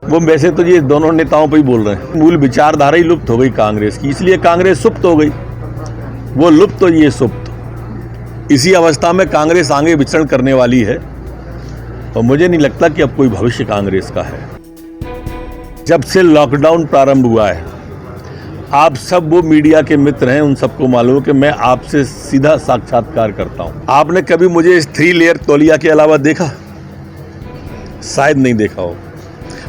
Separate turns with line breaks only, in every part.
वो वैसे तो ये दोनों नेताओं पे ही बोल रहे हैं। मूल विचारधारा ही लुप्त हो गई कांग्रेस की, इसलिए कांग्रेस सुप्त हो गई। वो लुप्त तो ये सुप्त। इसी अवस्था में कांग्रेस आगे विचरण करने वाली है और मुझे नहीं लगता कि अब कोई भविष्य कांग्रेस का है। जब से लॉकडाउन प्रारंभ हुआ है, आप सब वो मीडिया के मित्र हैं, उन सबको मालूम है कि मैं आपसे सीधा साक्षात्कार करता हूं। आपने कभी मुझे इस 3 लेयर तौलिया के अलावा देखा? शायद नहीं देखा हो,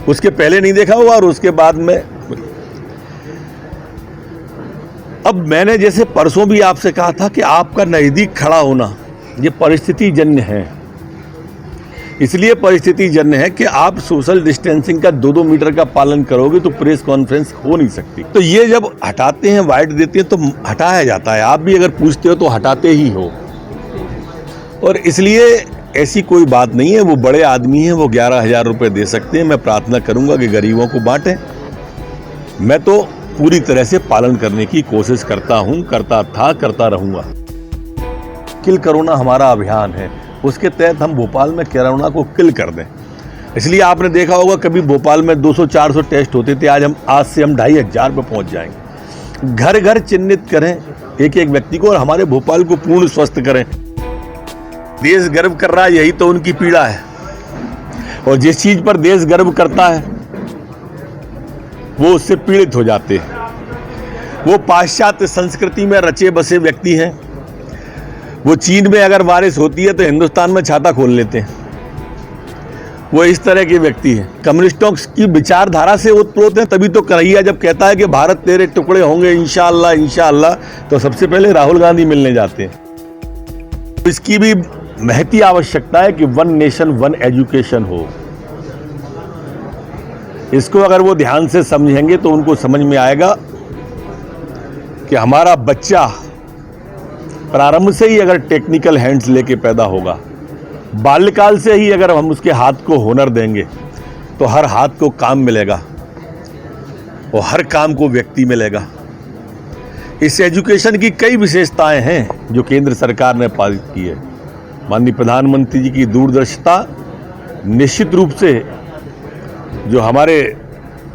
उसके पहले नहीं देखा होगा और उसके बाद में। अब मैंने जैसे परसों भी आपसे कहा था कि आपका नजदीक खड़ा होना ये परिस्थिति जन्य है। इसलिए परिस्थिति जन्य है कि आप सोशल डिस्टेंसिंग का 2-2 मीटर का पालन करोगे तो प्रेस कॉन्फ्रेंस हो नहीं सकती। तो ये जब हटाते हैं, वाइड देते हैं, तो हटाया जाता है। आप भी अगर पूछते हो तो हटाते ही हो। और इसलिए ऐसी कोई बात नहीं है। वो बड़े आदमी हैं, वो 11,000 रुपये दे सकते हैं। मैं प्रार्थना करूंगा कि गरीबों को बांटें। मैं तो पूरी तरह से पालन करने की कोशिश करता हूं, करता था, करता रहूंगा। किल कोरोना हमारा अभियान है, उसके तहत हम भोपाल में कोरोना को किल कर दें। इसलिए आपने देखा होगा कभी भोपाल में 200-400 टेस्ट होते थे, आज से हम 2,500 पे पहुंच जाएंगे। घर घर चिन्हित करें एक एक व्यक्ति को और हमारे भोपाल को पूर्ण स्वस्थ करें। देश गर्व कर रहा है, यही तो उनकी पीड़ा है। और जिस चीज पर देश गर्व करता है वो उससे पीड़ित हो जाते हैं। वो पाश्चात्य संस्कृति में रचे बसे व्यक्ति हैं। वो चीन में अगर बारिश होती है तो हिंदुस्तान में छाता खोल लेते हैं। वो इस तरह के व्यक्ति हैं। कम्युनिस्टों की विचारधारा से ओतप्रोत हैं। तभी तो कन्हैया जब कहता है कि भारत तेरे टुकड़े होंगे इंशाअल्लाह इंशाअल्लाह, तो सबसे पहले राहुल गांधी मिलने जाते हैं। इसकी भी महती आवश्यकता है कि 1 नेशन 1 एजुकेशन हो। इसको अगर वो ध्यान से समझेंगे तो उनको समझ में आएगा कि हमारा बच्चा प्रारंभ से ही अगर टेक्निकल हैंड्स लेके पैदा होगा, बाल्यकाल से ही अगर हम उसके हाथ को हुनर देंगे तो हर हाथ को काम मिलेगा और हर काम को व्यक्ति मिलेगा। इस एजुकेशन की कई विशेषताएं हैं जो केंद्र सरकार ने पारित की है। माननीय प्रधानमंत्री जी की दूरदर्शिता निश्चित रूप से जो हमारे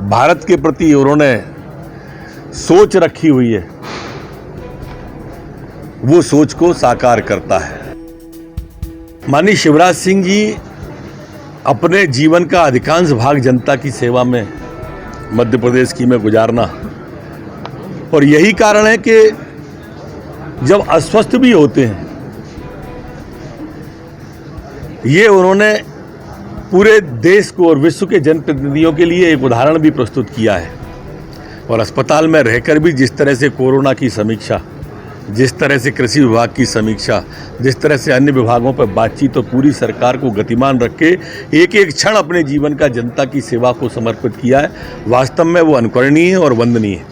भारत के प्रति उन्होंने सोच रखी हुई है, वो सोच को साकार करता है। माननीय शिवराज सिंह जी अपने जीवन का अधिकांश भाग जनता की सेवा में मध्य प्रदेश की में गुजारना, और यही कारण है कि जब अस्वस्थ भी होते हैं, ये उन्होंने पूरे देश को और विश्व के जनप्रतिनिधियों के लिए एक उदाहरण भी प्रस्तुत किया है। और अस्पताल में रहकर भी जिस तरह से कोरोना की समीक्षा, जिस तरह से कृषि विभाग की समीक्षा, जिस तरह से अन्य विभागों पर बातचीत, तो पूरी सरकार को गतिमान रख के एक एक क्षण अपने जीवन का जनता की सेवा को समर्पित किया है। वास्तव में वो अनुकरणीय और वंदनीय है।